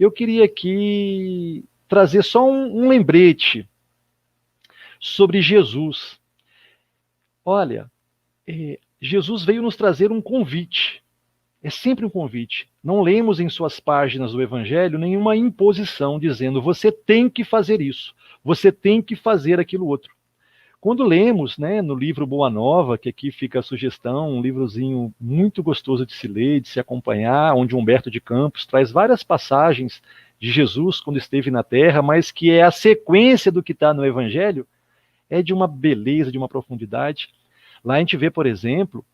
eu queria aqui trazer só um lembrete sobre Jesus. Olha, Jesus veio nos trazer um convite. É sempre um convite. Não lemos em suas páginas do Evangelho nenhuma imposição dizendo você tem que fazer isso, você tem que fazer aquilo outro. Quando lemos, né, no livro Boa Nova, que aqui fica a sugestão, um livrozinho muito gostoso de se ler, de se acompanhar, onde Humberto de Campos traz várias passagens de Jesus quando esteve na Terra, mas que é a sequência do que está no Evangelho, é de uma beleza, de uma profundidade. Lá a gente vê, por exemplo,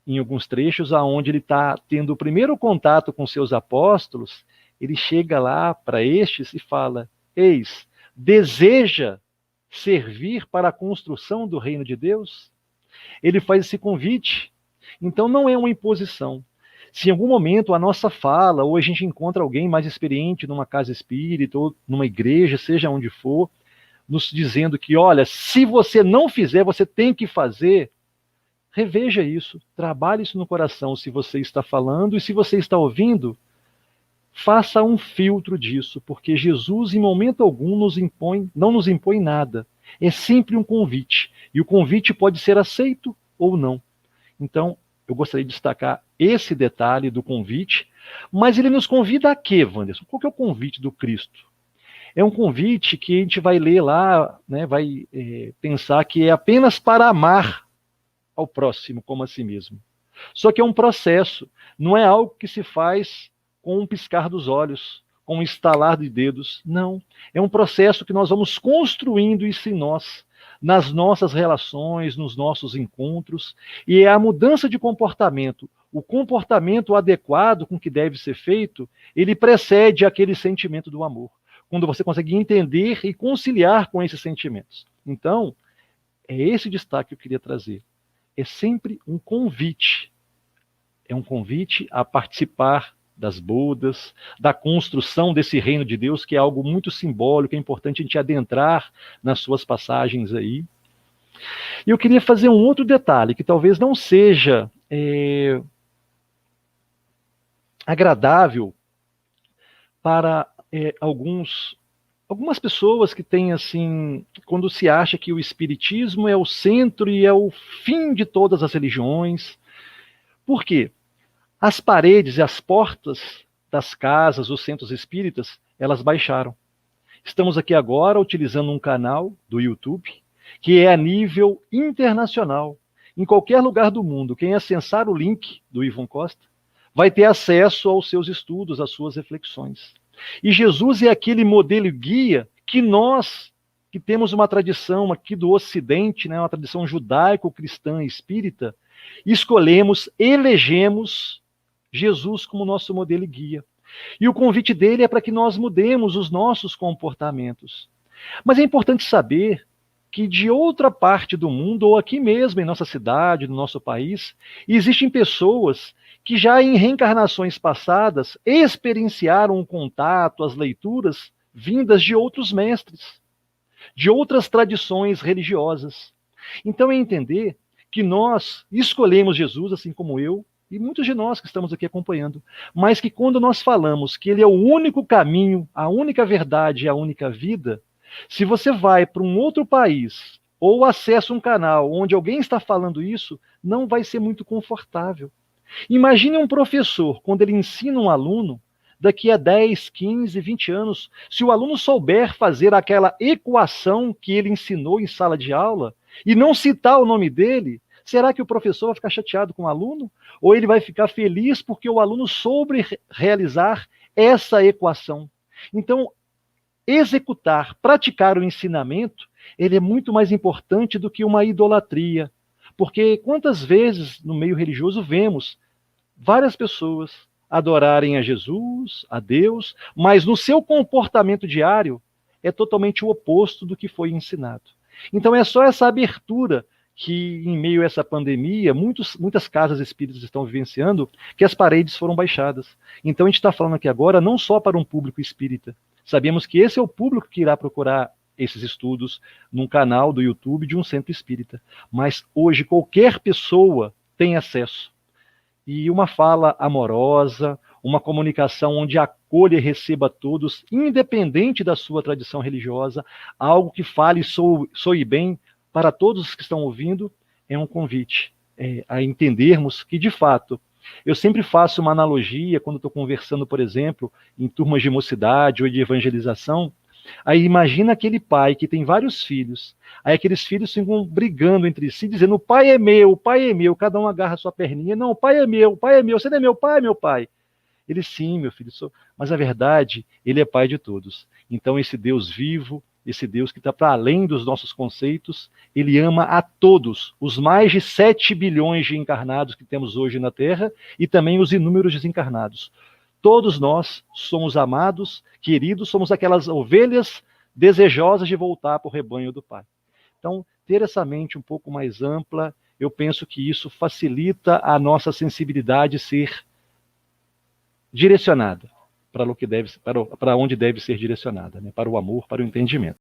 em alguns trechos, aonde ele está tendo o primeiro contato com seus apóstolos, ele chega lá para estes e fala: eis, deseja servir para a construção do reino de Deus? Ele faz esse convite. Então não é uma imposição. Se em algum momento a nossa fala, ou a gente encontra alguém mais experiente numa casa espírita, ou numa igreja, seja onde for, nos dizendo que, olha, se você não fizer, você tem que fazer, reveja isso, trabalhe isso no coração, se você está falando e se você está ouvindo, faça um filtro disso, porque Jesus em momento algum não nos impõe nada, é sempre um convite, e o convite pode ser aceito ou não. Então, eu gostaria de destacar esse detalhe do convite, mas ele nos convida a quê, Wanderson? Qual que é o convite do Cristo? É um convite que a gente vai ler lá, né, vai pensar que é apenas para amar ao próximo como a si mesmo. Só que é um processo, não é algo que se faz com um piscar dos olhos, com um estalar de dedos, não. É um processo que nós vamos construindo isso em nós, nas nossas relações, nos nossos encontros, e é a mudança de comportamento, o comportamento adequado com que deve ser feito, ele precede aquele sentimento do amor, quando você consegue entender e conciliar com esses sentimentos. Então, é esse destaque que eu queria trazer. É sempre um convite. É um convite a participar das bodas, da construção desse reino de Deus, que é algo muito simbólico, é importante a gente adentrar nas suas passagens aí. E eu queria fazer um outro detalhe, que talvez não seja agradável para algumas pessoas que têm assim, quando se acha que o espiritismo é o centro e é o fim de todas as religiões. Por quê? As paredes e as portas das casas, os centros espíritas, elas baixaram. Estamos aqui agora utilizando um canal do YouTube que é a nível internacional. Em qualquer lugar do mundo, quem acessar o link do Ivon Costa vai ter acesso aos seus estudos, às suas reflexões. E Jesus é aquele modelo guia que nós, que temos uma tradição aqui do Ocidente, né, uma tradição judaico-cristã espírita, escolhemos, elegemos Jesus como nosso modelo e guia. E o convite dele é para que nós mudemos os nossos comportamentos. Mas é importante saber que de outra parte do mundo, ou aqui mesmo em nossa cidade, no nosso país, existem pessoas que já em reencarnações passadas experienciaram o contato, as leituras vindas de outros mestres, de outras tradições religiosas. Então é entender que nós escolhemos Jesus, assim como eu, e muitos de nós que estamos aqui acompanhando, mas que quando nós falamos que ele é o único caminho, a única verdade e a única vida, se você vai para um outro país ou acessa um canal onde alguém está falando isso, não vai ser muito confortável. Imagine um professor, quando ele ensina um aluno, daqui a 10, 15, 20 anos, se o aluno souber fazer aquela equação que ele ensinou em sala de aula e não citar o nome dele, será que o professor vai ficar chateado com o aluno? Ou ele vai ficar feliz porque o aluno soube realizar essa equação? Então, executar, praticar o ensinamento, ele é muito mais importante do que uma idolatria. Porque quantas vezes no meio religioso vemos várias pessoas adorarem a Jesus, a Deus, mas no seu comportamento diário é totalmente o oposto do que foi ensinado. Então é só essa abertura que, em meio a essa pandemia, muitas casas espíritas estão vivenciando, que as paredes foram baixadas. Então a gente está falando aqui agora não só para um público espírita. Sabemos que esse é o público que irá procurar esses estudos num canal do YouTube de um centro espírita. Mas hoje qualquer pessoa tem acesso. E uma fala amorosa, uma comunicação onde acolha e receba todos, independente da sua tradição religiosa, algo que fale e soe bem para todos os que estão ouvindo, é um convite a entendermos que, de fato, eu sempre faço uma analogia quando estou conversando, por exemplo, em turmas de mocidade ou de evangelização. Aí imagina aquele pai que tem vários filhos, aí aqueles filhos ficam brigando entre si, dizendo, o pai é meu, cada um agarra a sua perninha, não, o pai é meu, você não é meu pai, meu pai. Ele, sim, meu filho, mas a verdade, ele é pai de todos. Então esse Deus vivo, esse Deus que está para além dos nossos conceitos, ele ama a todos, os mais de 7 bilhões de encarnados que temos hoje na Terra e também os inúmeros desencarnados. Todos nós somos amados, queridos, somos aquelas ovelhas desejosas de voltar para o rebanho do Pai. Então, ter essa mente um pouco mais ampla, eu penso que isso facilita a nossa sensibilidade ser direcionada para onde deve ser direcionada, né? Para o amor, para o entendimento.